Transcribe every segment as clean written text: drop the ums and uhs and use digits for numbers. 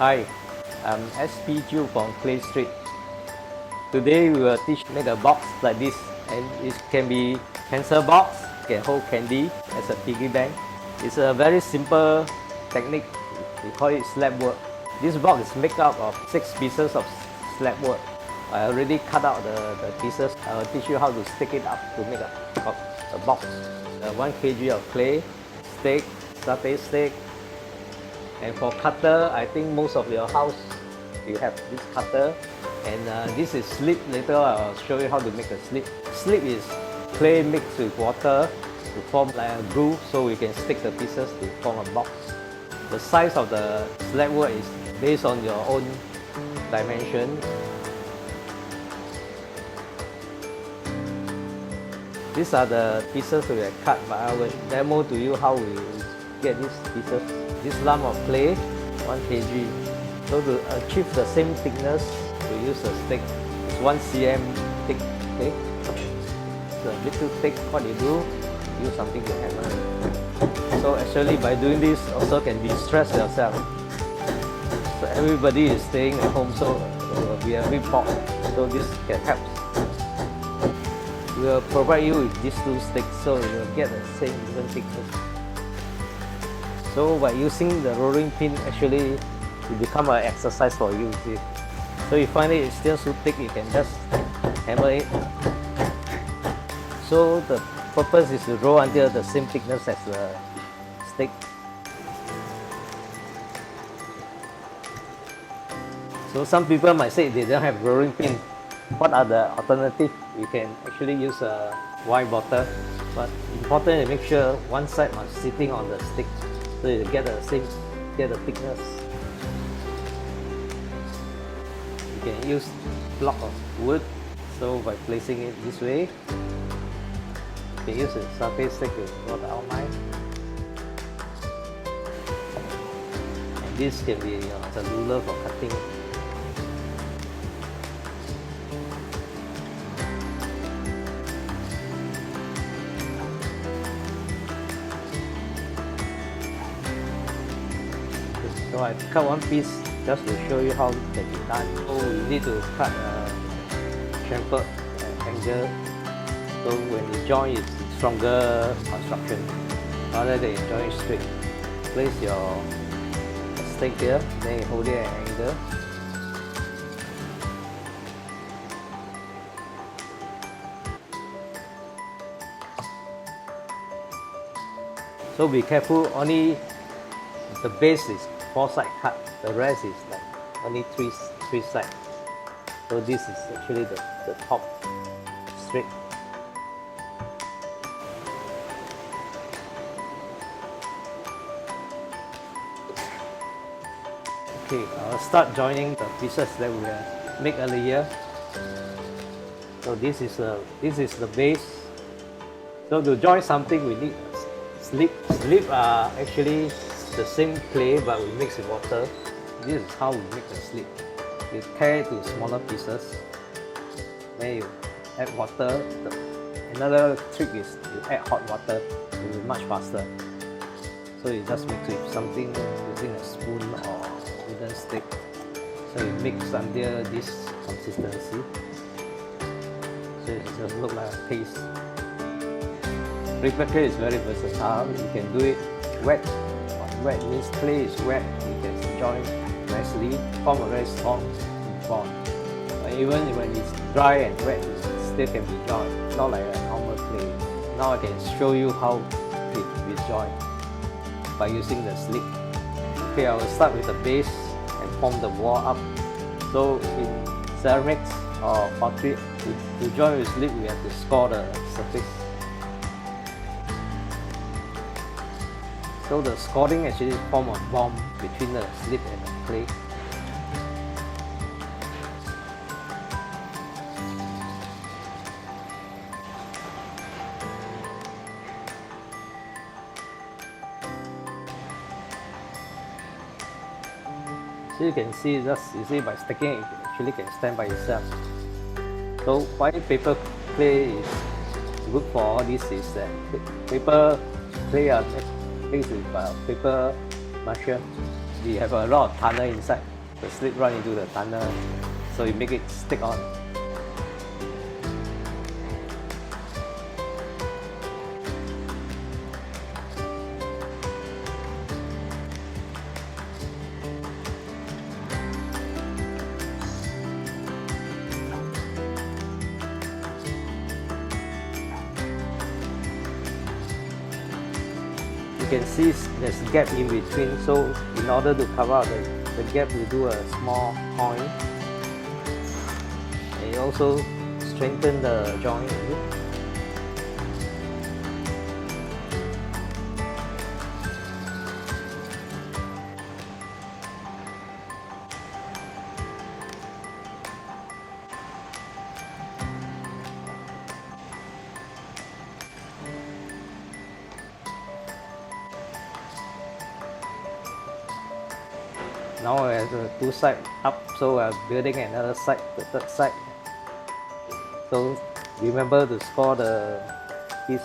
Hi, I'm SP Ju from Clay Street. Today we will teach make a box like this, and it can be pencil box, can hold candy as a piggy bank. It's a very simple technique. We call it slab work. This box is made up of 6 pieces of slab work. I already cut out the pieces. I will teach you how to stick it up to make a box. 1 kg of clay, stick, satay stick, and for cutter, I think most of your house you have this cutter. And this is slip. Later I'll show you how to make a slip. Slip is clay mixed with water to form like a groove, so we can stick the pieces to form a box. The size of the slab work is based on your own dimension. These are the pieces we have cut, but I will demo to you how we get these pieces. This lump of clay, 1 kg. So to achieve the same thickness, we use a stick. It's 1 cm thick. Okay? It's a little thick. What you do? Use something to hammer it. So actually, by doing this, also can de-stress yourself. So everybody is staying at home, so we are a bit bored. So this can help. We will provide you with these 2 sticks, so you will get the same even thickness. So by using the rolling pin, actually it become an exercise for you. See? So you find it's still too thick, you can just hammer it. So the purpose is to roll until the same thickness as the stick. So some people might say they don't have rolling pin. What are the alternatives? You can actually use a wine bottle, but important to make sure one side must sitting on the stick, so you get the thickness. You can use block of wood. So by placing it this way, you can use a satay stick to draw the outline. And this can be the ruler for cutting. So I cut 1 piece just to show you how it can be done. So you need to cut a chamfer angle. So when you join, it's stronger construction rather than you join straight. Place your stick here, then you hold it at an angle. So be careful, only the base is 4 side cut, the rest is like only 3 sides. So this is actually the top straight. Okay, I'll start joining the pieces that we made earlier. So this is the base. So to join something, we need a slip. Slip are actually the same clay, but we mix with water. This is how we make the slip. You tear it to smaller pieces, then you add water. Another trick is you add hot water, it will be much faster. So you just mix with something using a spoon or wooden stick. So you mix until this consistency. So it just look like a paste. Paperclay is very versatile. You can do it wet. Wet means clay is wet, you can join nicely, form a very strong bond. But even when it's dry and wet, it still can be joined, not like a normal clay. Now I can show you how it is joined by using the slip. Okay, I will start with the base and form the wall up. So in ceramics or pottery, to join with slip, we have to score the surface. So the scoring actually form a bond between the slip and the clay. So you can see, by sticking it, it actually can stand by itself. So why paper clay is good for all this is that paper clay are mixed with paper mache. we have a lot of tunnel inside. The slip run into the tunnel, so you make it stick on. You can see there's a gap in between, so in order to cover up the gap, we do a small point, and also strengthen the joint a bit. Now we have the two sides up, so we are building another side, the third side. So remember to score the piece.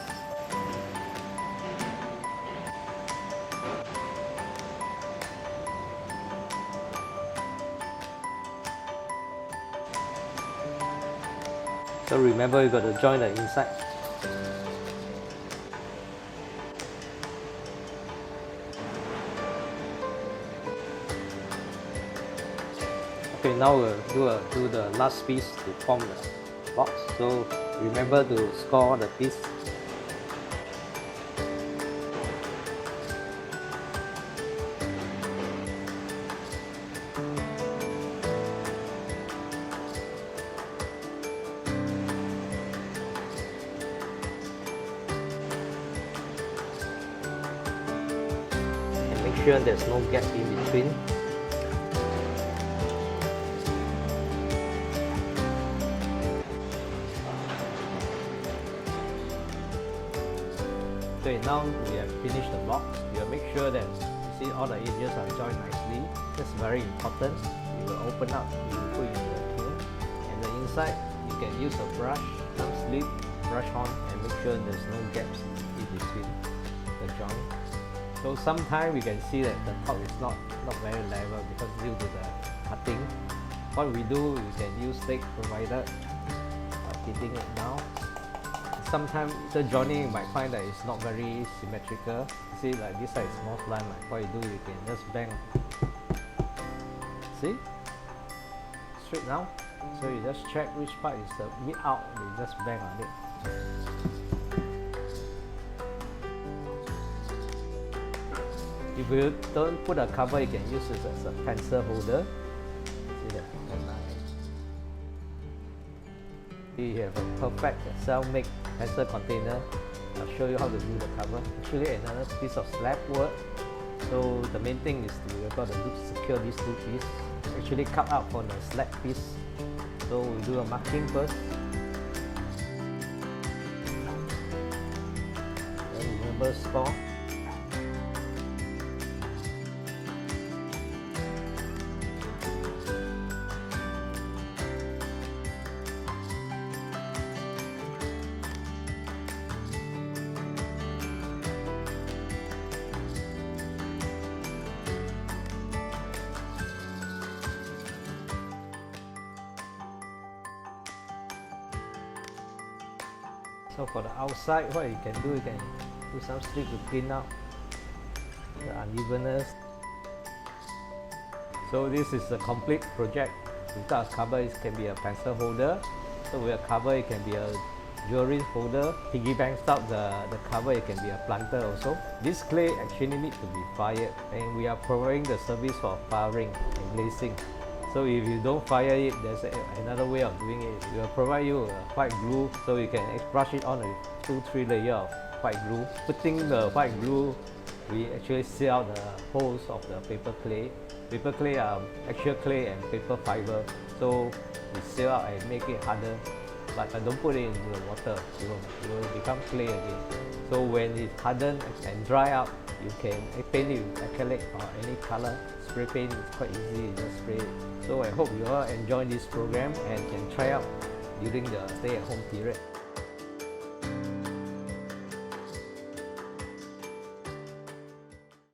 So remember you got to join the inside. Okay, now we'll do the last piece to form the box. So remember to score the piece. And make sure there's no gap in between. Okay, now we have finished the box. We will make sure that you see all the edges are joined nicely. That's very important. You will open up, you will put it in the kiln. And the inside, you can use a brush, some slip, brush on, and make sure there's no gaps in between the joint. So sometimes we can see that the top is not very level because due to the cutting. What we do, we can use stick provided, hitting it down. Sometimes the joining you might find that it's not very symmetrical. See, like this side is more flat. Like what you do, you can just bang. See, straight down. So you just check which part is the mid out. You just bang on it. If you don't put a cover, you can use it as a pencil holder. See that? You have a perfect self-made pencil container. I'll show you how to do the cover. Actually, another piece of slab work. So the main thing is we've got to secure these two pieces. Actually cut out for the slab piece. So we do a marking first. Then remember score. So for the outside, what you can do, you can do some strip to clean out the unevenness. So this is the complete project. Without a cover, it can be a pencil holder. So with a cover, it can be a jewelry holder. Piggy bank stop the cover, it can be a planter also. This clay actually needs to be fired, and we are providing the service for firing and glazing. So if you don't fire it, there's another way of doing it. We will provide you a white glue, so you can brush it on with 2-3 layers of white glue. Putting the white glue, we actually seal out the holes of the paper clay. Paper clay are actual clay and paper fiber, so we seal out and make it harder. But don't put it into the water, it will become clay again. So when it's hardened and dry out, you can paint it with acrylic or any color. Spray paint is quite easy, you just spray it. So I hope you all enjoy this program and can try out during the stay-at-home period.